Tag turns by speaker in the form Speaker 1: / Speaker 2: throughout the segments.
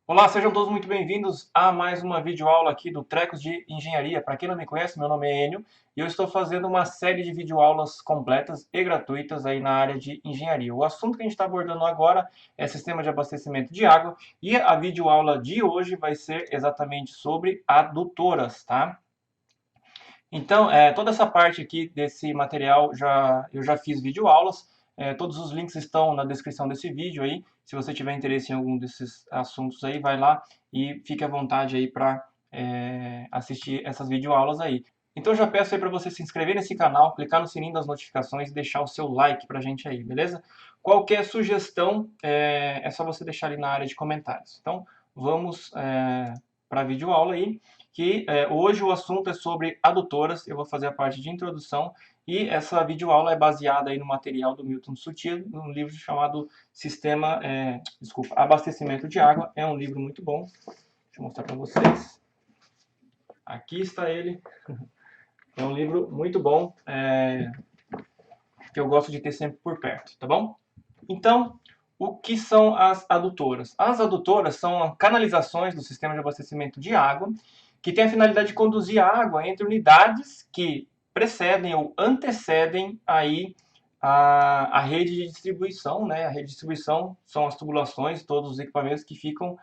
Speaker 1: Olá, sejam todos muito bem-vindos a mais uma videoaula aqui do Trecos de Engenharia. Para quem não me conhece, meu nome é Enio e eu estou fazendo uma série de videoaulas completas e gratuitas aí na área de engenharia. O assunto que a gente está abordando agora é sistema de abastecimento de água e a videoaula de hoje vai ser exatamente sobre adutoras, tá? Então, toda essa parte aqui desse material eu já fiz videoaulas. Todos os links estão na descrição desse vídeo aí. Se você tiver interesse em algum desses assuntos aí, vai lá e fique à vontade aí para assistir essas videoaulas aí. Então, eu já peço aí para você se inscrever nesse canal, clicar no sininho das notificações e deixar o seu like para a gente aí, beleza? Qualquer sugestão é só você deixar ali na área de comentários. Então, vamos para a videoaula aí que hoje o assunto é sobre adutoras. Eu vou fazer a parte de introdução e essa videoaula é baseada aí no material do Milton Sutil, num livro chamado Abastecimento de Água. É um livro muito bom. Deixa eu mostrar para vocês. Aqui está ele. É um livro muito bom, que eu gosto de ter sempre por perto, tá bom? Então, o que são as adutoras? As adutoras são canalizações do sistema de abastecimento de água que tem a finalidade de conduzir a água entre unidades que precedem ou antecedem aí a rede de distribuição, né? A rede de distribuição são as tubulações, todos os equipamentos que ficam,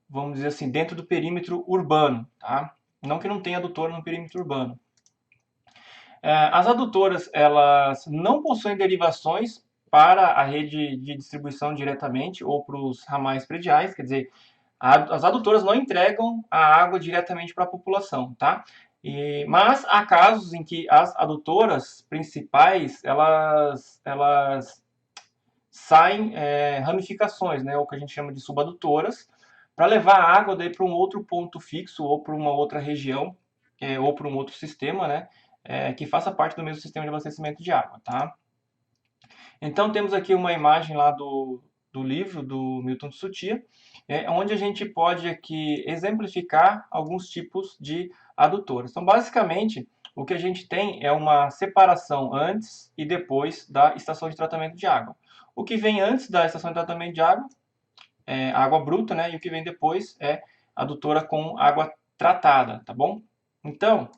Speaker 1: vamos dizer assim, dentro do perímetro urbano, tá? Não que não tenha adutora no perímetro urbano. As adutoras, elas não possuem derivações para a rede de distribuição diretamente ou para os ramais prediais, quer dizer, as adutoras não entregam a água diretamente para a população, tá? Mas há casos em que as adutoras principais, elas saem ramificações, né, o que a gente chama de subadutoras, para levar a água daí para um outro ponto fixo ou para uma outra região ou para um outro sistema, né, que faça parte do mesmo sistema de abastecimento de água, tá? Então temos aqui uma imagem lá do livro do Milton Sutia, onde a gente pode aqui exemplificar alguns tipos de adutoras. Então, basicamente, o que a gente tem é uma separação antes e depois da estação de tratamento de água. O que vem antes da estação de tratamento de água é água bruta, né? E o que vem depois é adutora com água tratada, tá bom? Então,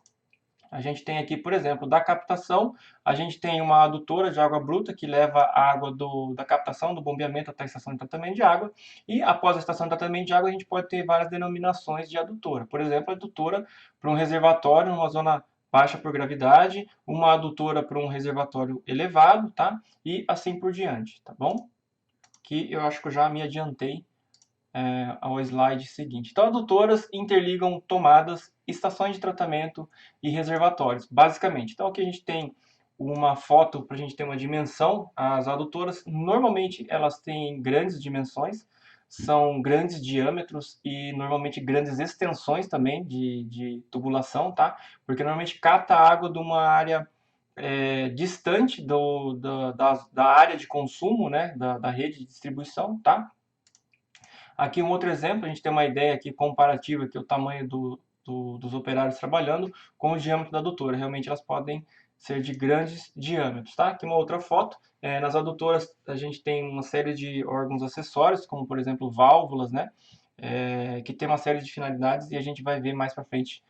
Speaker 1: a gente tem aqui, por exemplo, da captação, a gente tem uma adutora de água bruta que leva a água da captação, do bombeamento até a estação de tratamento de água. E após a estação de tratamento de água, a gente pode ter várias denominações de adutora. Por exemplo, adutora para um reservatório numa zona baixa por gravidade, uma adutora para um reservatório elevado, tá? E assim por diante, tá bom? Que eu acho que eu já me adiantei ao slide seguinte. Então, adutoras interligam tomadas, estações de tratamento e reservatórios, basicamente. Então, aqui a gente tem uma foto para a gente ter uma dimensão. As adutoras, normalmente, elas têm grandes dimensões, são grandes diâmetros e normalmente grandes extensões também de tubulação, tá? Porque normalmente capta água de uma área distante da área de consumo, né? Da rede de distribuição, tá? Aqui um outro exemplo, a gente tem uma ideia aqui comparativa, que é o tamanho dos operários trabalhando com o diâmetro da adutora. Realmente elas podem ser de grandes diâmetros, tá? Aqui uma outra foto. Nas adutoras a gente tem uma série de órgãos acessórios, como por exemplo válvulas, né? Que tem uma série de finalidades e a gente vai ver mais para frente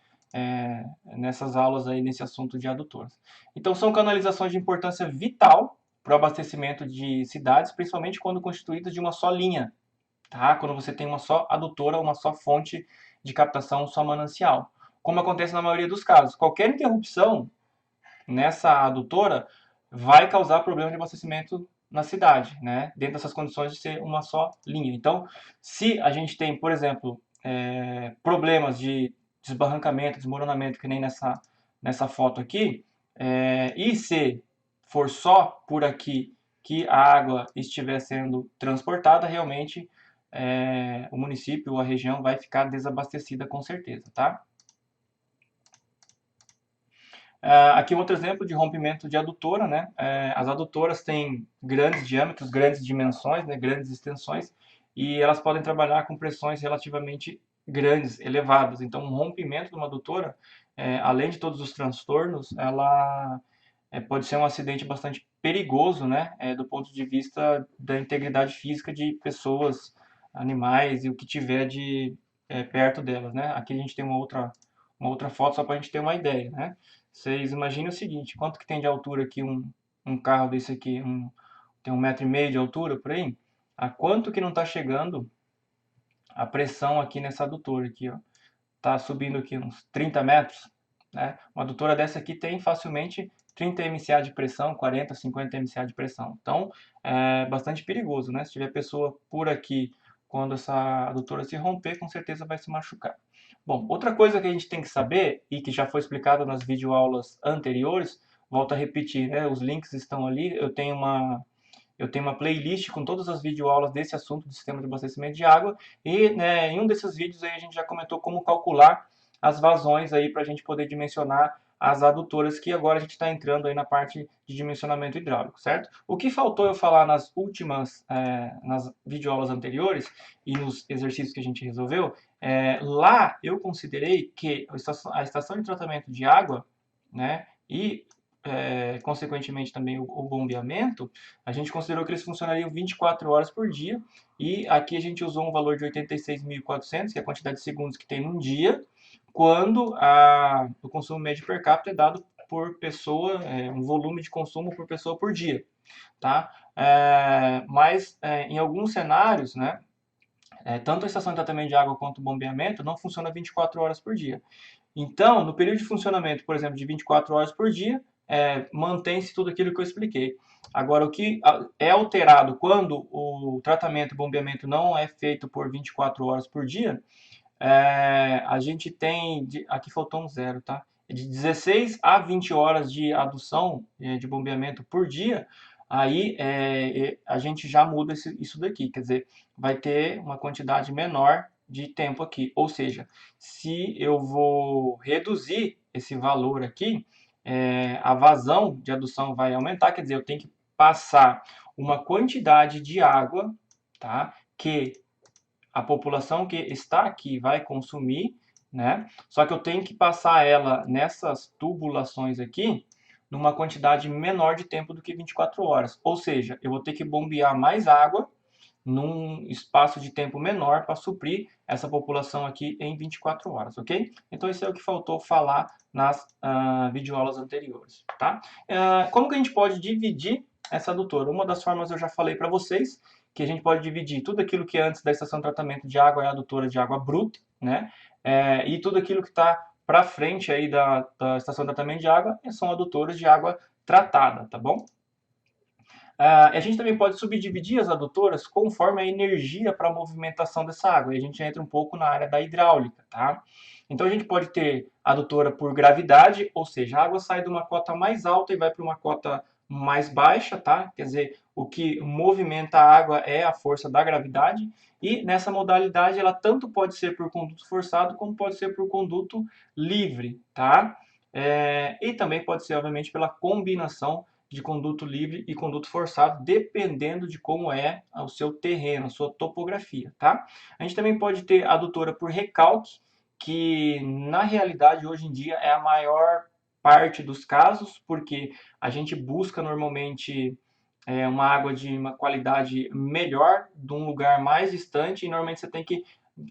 Speaker 1: nessas aulas aí nesse assunto de adutoras. Então são canalizações de importância vital para o abastecimento de cidades, principalmente quando constituídas de uma só linha, tá? Quando você tem uma só adutora, uma só fonte de captação, um só manancial. Como acontece na maioria dos casos, qualquer interrupção nessa adutora vai causar problema de abastecimento na cidade, né? Dentro dessas condições de ser uma só linha. Então, se a gente tem, por exemplo, problemas de desbarrancamento, desmoronamento, que nem nessa foto aqui, e se for só por aqui que a água estiver sendo transportada, realmente o município ou a região vai ficar desabastecida com certeza, tá? Aqui um outro exemplo de rompimento de adutora, né? As adutoras têm grandes diâmetros, grandes dimensões, né? Grandes extensões, e elas podem trabalhar com pressões relativamente grandes, elevadas. Então, um rompimento de uma adutora, além de todos os transtornos, ela pode ser um acidente bastante perigoso, né? Do ponto de vista da integridade física de pessoas animais e o que tiver de perto delas, né? Aqui a gente tem uma outra foto só para a gente ter uma ideia, né? Vocês imaginem o seguinte, quanto que tem de altura aqui um carro desse aqui? Tem 1,5 m de altura por aí? A quanto que não está chegando a pressão aqui nessa adutora aqui, ó? Tá subindo aqui uns 30 metros, né? Uma adutora dessa aqui tem facilmente 30 MCA de pressão, 40, 50 MCA de pressão. Então, é bastante perigoso, né? Se tiver pessoa por aqui, quando essa adutora se romper, com certeza vai se machucar. Bom, outra coisa que a gente tem que saber, e que já foi explicado nas videoaulas anteriores, volto a repetir, né? Os links estão ali, eu tenho uma playlist com todas as videoaulas desse assunto do sistema de abastecimento de água e, né, em um desses vídeos aí a gente já comentou como calcular as vazões aí para a gente poder dimensionar as adutoras, que agora a gente está entrando aí na parte de dimensionamento hidráulico, certo? O que faltou eu falar nas últimas, nas videoaulas anteriores e nos exercícios que a gente resolveu, lá eu considerei que a estação de tratamento de água, né, e consequentemente também o bombeamento, a gente considerou que eles funcionariam 24 horas por dia, e aqui a gente usou um valor de 86.400, que é a quantidade de segundos que tem num dia, quando o consumo médio per capita é dado por pessoa, um volume de consumo por pessoa por dia, tá? Mas em alguns cenários, né, tanto a estação de tratamento de água quanto o bombeamento não funciona 24 horas por dia. Então, no período de funcionamento, por exemplo, de 24 horas por dia, mantém-se tudo aquilo que eu expliquei. Agora, o que é alterado quando o tratamento, o bombeamento não é feito por 24 horas por dia, a gente tem, aqui faltou um zero, tá? De 16 a 20 horas de adução de bombeamento por dia, aí a gente já muda isso daqui, quer dizer, vai ter uma quantidade menor de tempo aqui. Ou seja, se eu vou reduzir esse valor aqui, a vazão de adução vai aumentar, quer dizer, eu tenho que passar uma quantidade de água, tá? Que a população que está aqui vai consumir, né? Só que eu tenho que passar ela nessas tubulações aqui numa quantidade menor de tempo do que 24 horas. Ou seja, eu vou ter que bombear mais água num espaço de tempo menor para suprir essa população aqui em 24 horas, ok? Então isso é o que faltou falar nas videoaulas anteriores, tá? Como que a gente pode dividir essa adutora? Uma das formas eu já falei para vocês, que a gente pode dividir tudo aquilo que é antes da estação de tratamento de água é a adutora de água bruta, né? E tudo aquilo que está para frente aí da estação de tratamento de água são adutoras de água tratada, tá bom? A gente também pode subdividir as adutoras conforme a energia para a movimentação dessa água. E a gente entra um pouco na área da hidráulica, tá? Então a gente pode ter adutora por gravidade, ou seja, a água sai de uma cota mais alta e vai para uma cota mais baixa, tá? Quer dizer, o que movimenta a água é a força da gravidade. E nessa modalidade ela tanto pode ser por conduto forçado como pode ser por conduto livre, tá? E também pode ser, obviamente, pela combinação de conduto livre e conduto forçado, dependendo de como é o seu terreno, a sua topografia, tá? A gente também pode ter adutora por recalque, que na realidade hoje em dia é a maior parte dos casos, porque a gente busca normalmente uma água de uma qualidade melhor, de um lugar mais distante, e normalmente você tem que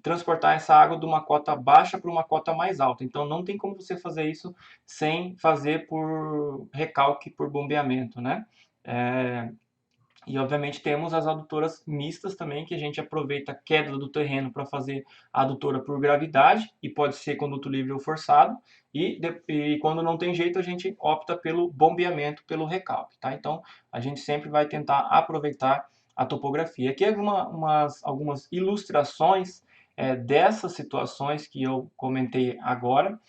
Speaker 1: transportar essa água de uma cota baixa para uma cota mais alta. Então não tem como você fazer isso sem fazer por recalque, por bombeamento, né? E obviamente temos as adutoras mistas também, que a gente aproveita a queda do terreno para fazer a adutora por gravidade, e pode ser conduto livre ou forçado, e quando não tem jeito a gente opta pelo bombeamento, pelo recalque, tá? Então a gente sempre vai tentar aproveitar a topografia. Aqui algumas ilustrações dessas situações que eu comentei agora,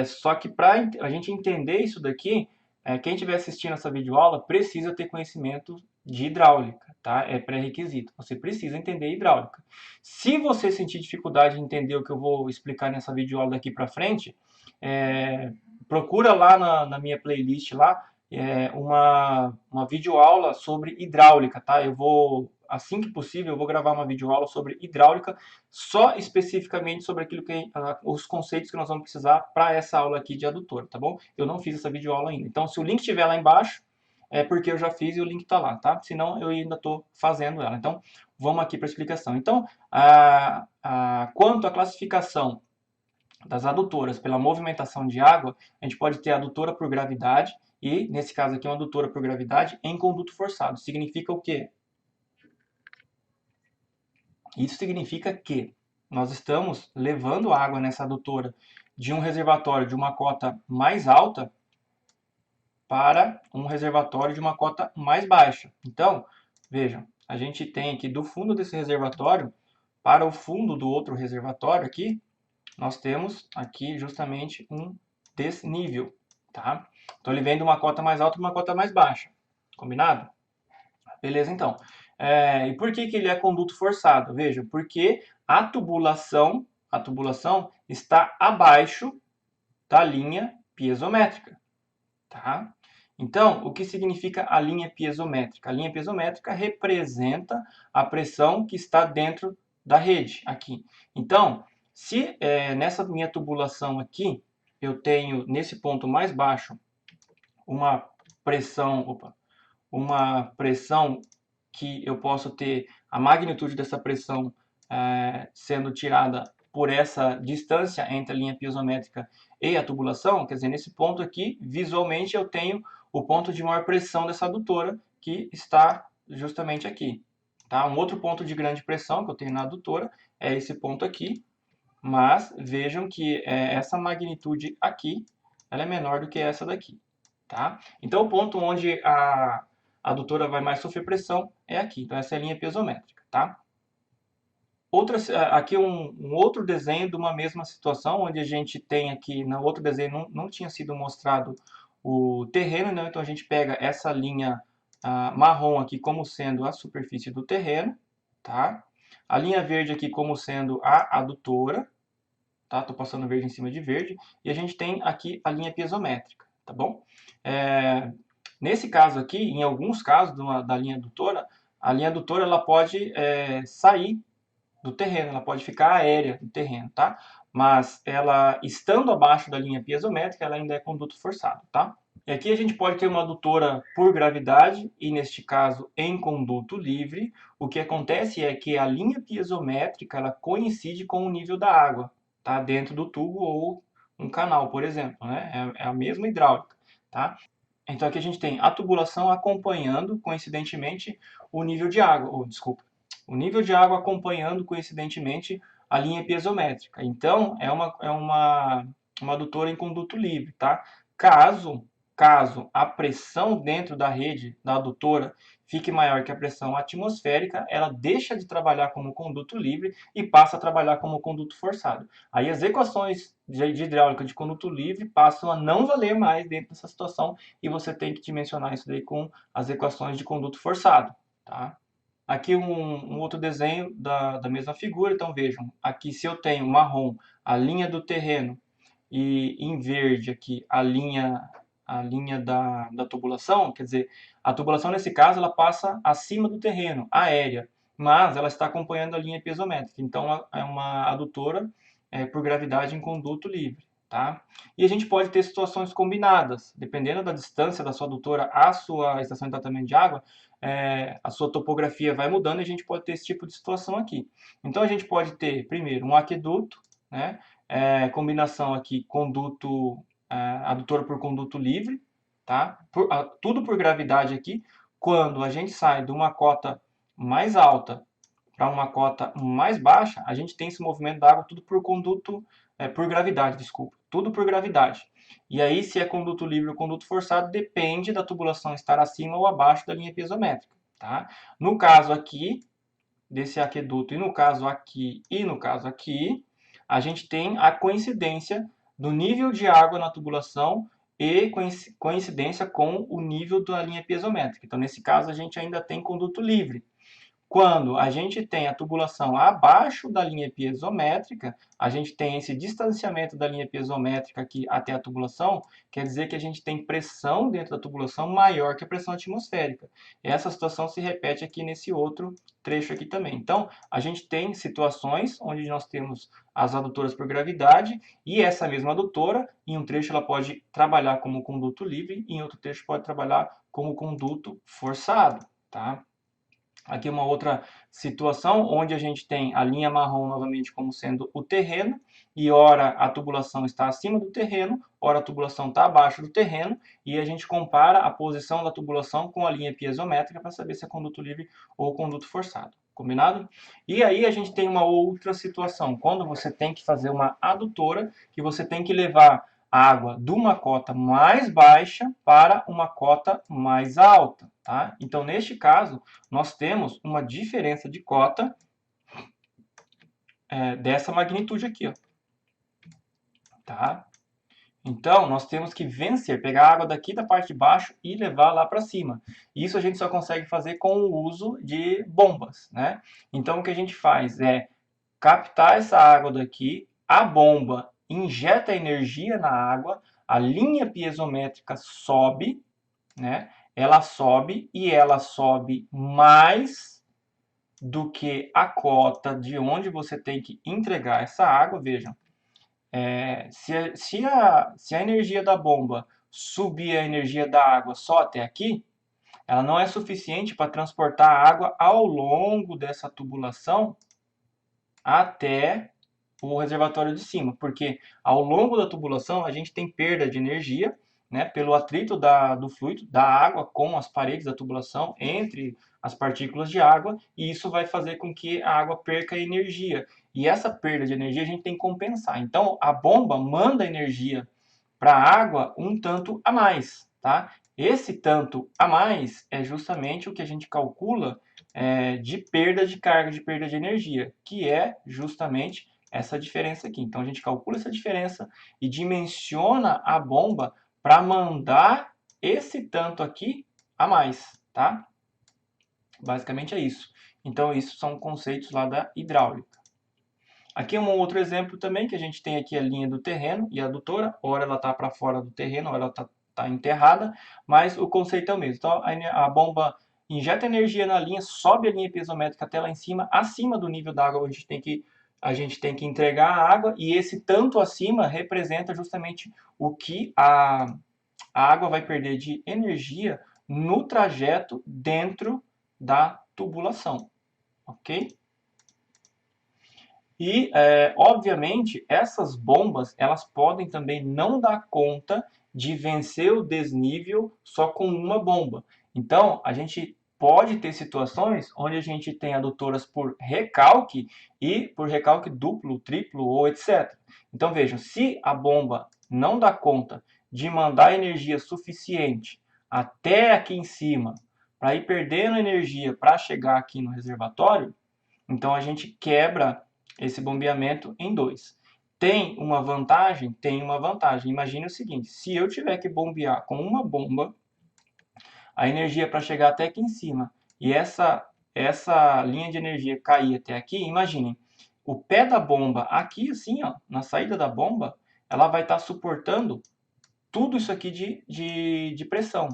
Speaker 1: só que para a gente entender isso daqui, quem estiver assistindo essa videoaula precisa ter conhecimento de hidráulica, tá? É pré-requisito. Você precisa entender hidráulica. Se você sentir dificuldade em entender o que eu vou explicar nessa videoaula daqui para frente, procura lá na minha playlist lá uma videoaula sobre hidráulica, tá? Eu vou, assim que possível, eu vou gravar uma videoaula sobre hidráulica, só especificamente sobre aquilo que os conceitos que nós vamos precisar para essa aula aqui de adutor, tá bom? Eu não fiz essa videoaula ainda. Então, se o link estiver lá embaixo, é porque eu já fiz e o link está lá, tá? Senão eu ainda estou fazendo ela. Então, vamos aqui para a explicação. Então, quanto à classificação das adutoras pela movimentação de água, a gente pode ter a adutora por gravidade, e nesse caso aqui uma adutora por gravidade em conduto forçado. Significa o quê? Isso significa que nós estamos levando água nessa adutora de um reservatório de uma cota mais alta para um reservatório de uma cota mais baixa. Então, vejam, a gente tem aqui do fundo desse reservatório para o fundo do outro reservatório aqui, nós temos aqui justamente um desnível, tá? Então ele vem de uma cota mais alta para uma cota mais baixa, combinado? Beleza, então. E por que ele é conduto forçado? Veja, porque a tubulação está abaixo da linha piezométrica, tá? Então, o que significa a linha piezométrica? A linha piezométrica representa a pressão que está dentro da rede, aqui. Então, se nessa minha tubulação aqui, eu tenho nesse ponto mais baixo uma pressão que eu posso ter a magnitude dessa pressão sendo tirada por essa distância entre a linha piezométrica e a tubulação, quer dizer, nesse ponto aqui, visualmente eu tenho o ponto de maior pressão dessa adutora, que está justamente aqui. Tá? Um outro ponto de grande pressão que eu tenho na adutora é esse ponto aqui, mas vejam que essa magnitude aqui, ela é menor do que essa daqui. Tá? Então o ponto onde a adutora vai mais sofrer pressão é aqui. Então essa é a linha piezométrica. Tá? Aqui um outro desenho de uma mesma situação, onde a gente tem aqui, no outro desenho não tinha sido mostrado o terreno, né? Então a gente pega essa linha marrom aqui como sendo a superfície do terreno, tá? A linha verde aqui como sendo a adutora, tá? Tô passando verde em cima de verde, e a gente tem aqui a linha piezométrica, tá bom? Nesse caso aqui, em alguns casos da linha adutora, a linha adutora ela pode sair do terreno, ela pode ficar aérea do terreno, tá? Mas ela, estando abaixo da linha piezométrica, ela ainda é conduto forçado, tá? E aqui a gente pode ter uma adutora por gravidade, e neste caso em conduto livre. O que acontece é que a linha piezométrica, ela coincide com o nível da água, tá? Dentro do tubo ou um canal, por exemplo, né? É a mesma hidráulica, tá? Então aqui a gente tem a tubulação acompanhando, coincidentemente, o nível de água, o nível de água acompanhando, coincidentemente, a linha piezométrica. Então, é uma adutora em conduto livre, tá? Caso a pressão dentro da rede da adutora fique maior que a pressão atmosférica, ela deixa de trabalhar como conduto livre e passa a trabalhar como conduto forçado. Aí as equações de hidráulica de conduto livre passam a não valer mais dentro dessa situação, e você tem que dimensionar isso daí com as equações de conduto forçado, tá? Aqui um outro desenho da mesma figura. Então vejam, aqui se eu tenho marrom a linha do terreno e em verde aqui a linha da tubulação, quer dizer, a tubulação nesse caso ela passa acima do terreno, aérea, mas ela está acompanhando a linha piezométrica. Então é uma adutora por gravidade em conduto livre. Tá? E a gente pode ter situações combinadas, dependendo da distância da sua adutora à sua estação de tratamento de água, a sua topografia vai mudando e a gente pode ter esse tipo de situação aqui. Então a gente pode ter, primeiro, um aqueduto, né? Combinação aqui, conduto, adutora por conduto livre, tá? Tudo por gravidade aqui. Quando a gente sai de uma cota mais alta para uma cota mais baixa, a gente tem esse movimento da água tudo por por gravidade, desculpa, tudo por gravidade. E aí, se é conduto livre ou conduto forçado, depende da tubulação estar acima ou abaixo da linha piezométrica, tá? No caso aqui, desse aqueduto, e no caso aqui, a gente tem a coincidência do nível de água na tubulação e coincidência com o nível da linha piezométrica. Então, nesse caso, a gente ainda tem conduto livre. Quando a gente tem a tubulação abaixo da linha piezométrica, a gente tem esse distanciamento da linha piezométrica aqui até a tubulação, quer dizer que a gente tem pressão dentro da tubulação maior que a pressão atmosférica. Essa situação se repete aqui nesse outro trecho aqui também. Então, a gente tem situações onde nós temos as adutoras por gravidade, e essa mesma adutora, em um trecho ela pode trabalhar como conduto livre, e em outro trecho pode trabalhar como conduto forçado, tá? Aqui uma outra situação onde a gente tem a linha marrom novamente como sendo o terreno, e ora a tubulação está acima do terreno, ora a tubulação está abaixo do terreno, e a gente compara a posição da tubulação com a linha piezométrica para saber se é conduto livre ou conduto forçado. Combinado? E aí a gente tem uma outra situação, quando você tem que fazer uma adutora, que você tem que levar água de uma cota mais baixa para uma cota mais alta, tá? Então, neste caso, nós temos uma diferença de cota dessa magnitude aqui, ó, tá? Então, nós temos que vencer, pegar a água daqui da parte de baixo e levar lá para cima. Isso a gente só consegue fazer com o uso de bombas, né? Então, o que a gente faz é captar essa água daqui, a bomba injeta energia na água, a linha piezométrica sobe, né? Ela sobe e ela sobe mais do que a cota de onde você tem que entregar essa água. Vejam, se a energia da bomba subir a energia da água só até aqui, ela não é suficiente para transportar a água ao longo dessa tubulação até o reservatório de cima, porque ao longo da tubulação a gente tem perda de energia, né, pelo atrito do fluido, da água com as paredes da tubulação, entre as partículas de água, e isso vai fazer com que a água perca energia. E essa perda de energia a gente tem que compensar. Então a bomba manda energia para a água um tanto a mais, tá? Esse tanto a mais é justamente o que a gente calcula de perda de carga, de perda de energia, que é justamente essa diferença aqui. Então a gente calcula essa diferença e dimensiona a bomba para mandar esse tanto aqui a mais, tá? Basicamente é isso. Então isso são conceitos lá da hidráulica. Aqui é um outro exemplo também, que a gente tem aqui a linha do terreno e a adutora, ora ela está para fora do terreno, ora ela está enterrada, mas o conceito é o mesmo. Então a bomba injeta energia na linha, sobe a linha piezométrica até lá em cima, acima do nível da água, onde a gente tem que entregar a água, e esse tanto acima representa justamente o que a água vai perder de energia no trajeto dentro da tubulação, ok? E, obviamente, essas bombas, elas podem também não dar conta de vencer o desnível só com uma bomba. Então, a gente pode ter situações onde a gente tem adutoras por recalque e por recalque duplo, triplo ou etc. Então, vejam, se a bomba não dá conta de mandar energia suficiente até aqui em cima, para ir perdendo energia para chegar aqui no reservatório, então a gente quebra esse bombeamento em dois. Tem uma vantagem? Tem uma vantagem. Imagine o seguinte, se eu tiver que bombear com uma bomba, a energia para chegar até aqui em cima, e essa linha de energia cair até aqui, imaginem, o pé da bomba aqui assim, ó, na saída da bomba, ela vai estar suportando tudo isso aqui de pressão.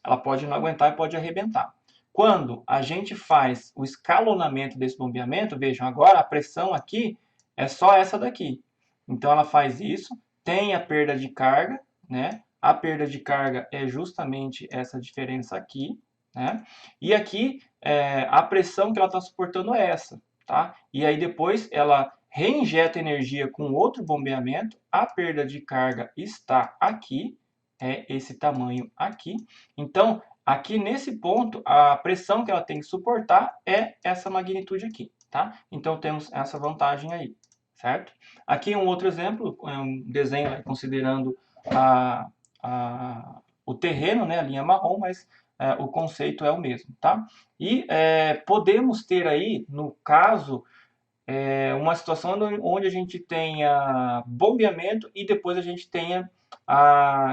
Speaker 1: Ela pode não aguentar e pode arrebentar. Quando a gente faz o escalonamento desse bombeamento, vejam, agora a pressão aqui é só essa daqui. Então ela faz isso, tem a perda de carga, né? A perda de carga é justamente essa diferença aqui, né? E aqui a pressão que ela está suportando é essa, tá? E aí depois ela reinjeta energia com outro bombeamento, a perda de carga está aqui, é esse tamanho aqui. Então, aqui nesse ponto, a pressão que ela tem que suportar é essa magnitude aqui, tá? Então, temos essa vantagem aí, certo? Aqui um outro exemplo, é um desenho considerando o terreno, né, a linha marrom, mas o conceito é o mesmo, tá? E podemos ter aí, no caso, uma situação onde a gente tenha bombeamento e depois a gente tenha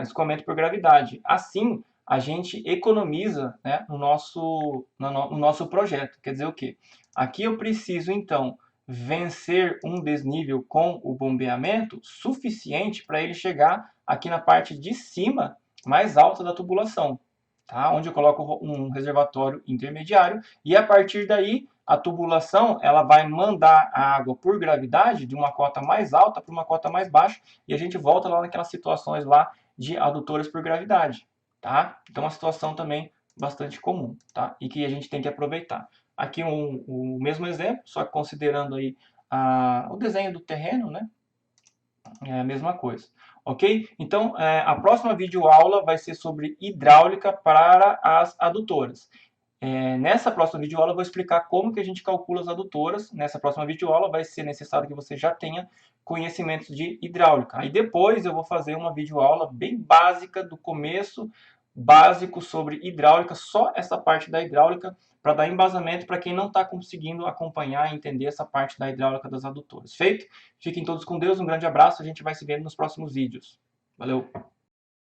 Speaker 1: escoamento por gravidade. Assim, a gente economiza, né, no nosso projeto. Quer dizer o quê? Aqui eu preciso, então, vencer um desnível com o bombeamento suficiente para ele chegar aqui na parte de cima, mais alta da tubulação, tá? Onde eu coloco um reservatório intermediário, e a partir daí a tubulação ela vai mandar a água por gravidade de uma cota mais alta para uma cota mais baixa, e a gente volta lá naquelas situações lá de adutores por gravidade, tá? Então, é uma situação também bastante comum, tá? E que a gente tem que aproveitar. Aqui o mesmo exemplo, só que considerando aí o desenho do terreno, né? É a mesma coisa. Ok? Então, a próxima videoaula vai ser sobre hidráulica para as adutoras. Nessa próxima videoaula eu vou explicar como que a gente calcula as adutoras. Nessa próxima videoaula vai ser necessário que você já tenha conhecimentos de hidráulica. Aí depois eu vou fazer uma videoaula bem básica do começo, básico sobre hidráulica, só essa parte da hidráulica, para dar embasamento para quem não está conseguindo acompanhar e entender essa parte da hidráulica das adutoras. Feito? Fiquem todos com Deus, um grande abraço, a gente vai se vendo nos próximos vídeos. Valeu!